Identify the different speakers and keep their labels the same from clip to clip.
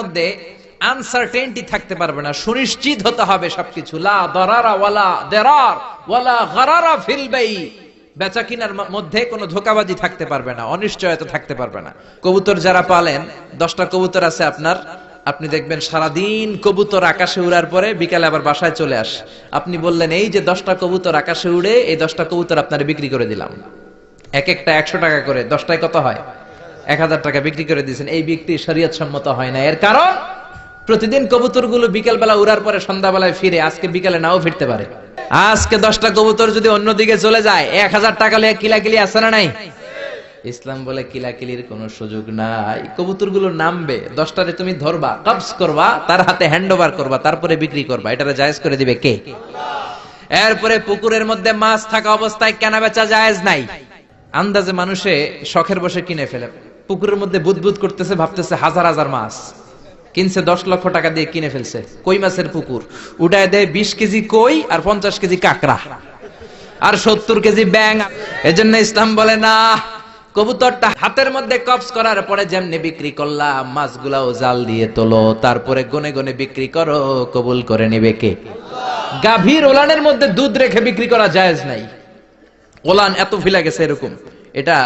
Speaker 1: মধ্যে আনসার্টেনটি থাকতে পারবে না, সুনিশ্চিত হতে হবে সবকিছু। লা দারারা ওয়ালা দিরার ওয়ালা গারারা ফিল বাই, বেচা কিনার মধ্যে কোনো ধোঁকাবাজি থাকতে পারবে না, অনিশ্চয়তা থাকতে পারবে না। কবুতর যারা পালেন, 10টা কবুতর আছে আপনার, আপনি দেখবেন সারাদিন কবুতর আকাশে উড়ার পরে বিকালে আবার বাসায় চলে আসে। আপনি বললেন এই যে 10টা কবুতর আকাশে উড়ে, এই 10টা কবুতর আপনার বিক্রি করে দিলাম, এক একটা 100 টাকা করে, 10টায় কত হয়? 1000 টাকা বিক্রি করে দিয়েছেন। এই বিক্রি শরীয়ত সম্মত হয় না। এর কারণ প্রতিদিন কবুতরগুলো বিকেল বেলা উড়ার পরে সন্ধ্যাবেলায় ফিরে, আজকে বিকালে নাও ফিরতে পারে। আজকে 10টা কবুতর যদি অন্যদিকে চলে যায়, 1000 টাকা লিয়ে কিলাকিলি আছে না নাই? ইসলাম বলে কিলাকিলির কোনো সুযোগ নাই। কবুতরগুলো নামবে, 10টারে তুমি ধরবা, কবজ করবা, তার হাতে হ্যান্ড ওভার করবা, তারপরে বিক্রি করবা। এটারে জায়েজ করে দিবে কে? এরপরে পুকুরের মধ্যে মাছ থাকা অবস্থায় কেনা বেচা জায়েজ নাই। আন্দাজে মানুষে শখের বসে কিনে ফেলে, পুকুরের মধ্যে বুদবুদ করতেছে, ভাবতেছে হাজার হাজার মাছ কিনছে, 10 লক্ষ টাকা দিয়ে কিনে ফেলছে। কই মাছের পুকুর, উঠায় দেয় 20 কেজি কই আর 50 কেজি কাঁকড়া আর 70 কেজি ব্যাং। এজন্য ইসলাম বলে না, কবুতরটা হাতের মধ্যে কবজ করার পরে যেমনি বিক্রি করলাম, মাছগুলাও জাল দিয়ে তোলো, তারপরে গনে গনে বিক্রি করো, কবুল করে নিবে কে? গাভীর ওলানের মধ্যে দুধ রেখে বিক্রি করা জায়েজ নাই। ওলান এত ফিলা গেছে এরকম, এটা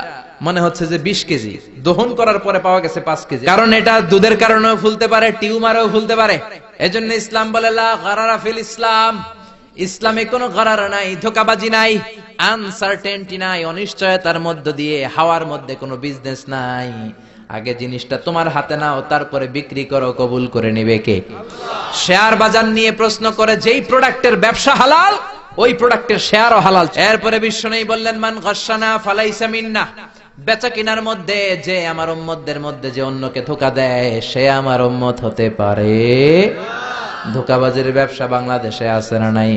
Speaker 1: মনে হচ্ছে যে 20 কেজি, দহন করার পরে পাওয়া গেছে 5 কেজি, কারণ এটা দুধের কারণেও ফুলতে পারে, টিউমারেও ফুলতে পারে। এজন্য ইসলাম বলে লা গারারা ফিল ইসলাম, ইসলামে কোনো গারার নাই, ধোঁকাবাজি নাই, আনসার্টেনটি নাই, অনিশ্চয়তার মধ্য দিয়ে, হাওয়ার মধ্যে কোনো বিজনেস নাই। আগে জিনিসটা তোমার হাতে নাও, তারপরে বিক্রি করো, কবুল করে নিবে কে? শেয়ার বাজার নিয়ে প্রশ্ন করে, যেই প্রোডাক্টের ব্যবসা হালাল, ওই প্রোডাক্টের শেয়ারও হালাল। এরপরে বিশ্বনবী বললেন মান গাশশানা ফালাইসা মিন্না, বেচা কিনার মধ্যে যে আমার উম্মতদের মধ্যে যে অন্যকে ধোঁকা দেয়, সে আমার উম্মত হতে পারে। ধোঁকাবাজির ব্যবসা বাংলাদেশে আছে না নাই?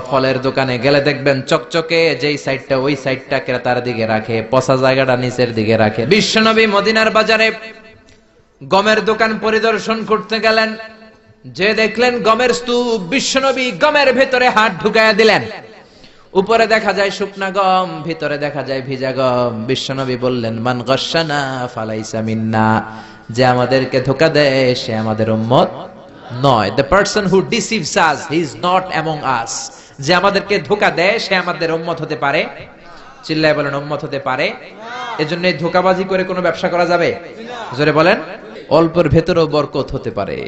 Speaker 1: ফলের দোকানে গেলে দেখবেন চকচকে যেই সাইডটা, ওই সাইডটা ক্রেতার দিকে রাখে, পচা জায়গাটা নিচের দিকে রাখে। বিশ্বনবী মদিনার বাজারে গমের দোকান পরিদর্শন করতে গেলেন, যে দেখলেন গমের স্তূপ, বিশ্বনবী গমের ভেতরে হাত ঢুকায়া দিলেন। উপরে দেখা যায় শুকনা গম, ভিতরে দেখা যায় ভিজা গম। বিশ্বনবী বললেন মান গাশশানা ফালাইসা মিন্না, যে আমাদেরকে ধোঁকা দেয় সে আমাদের উম্মত নয়। The person who deceives us, he is not among us. যে আমাদেরকে ধোঁকা দেয় সে আমাদের উম্মত হতে পারে। চিল্লায় বলেন উম্মত হতে পারে। এজন্য ধোঁকাবাজি করে কোনো ব্যবসা করা যাবে? জোরে বলেন। অল্পের ভেতরেও বরকত হতে পারে।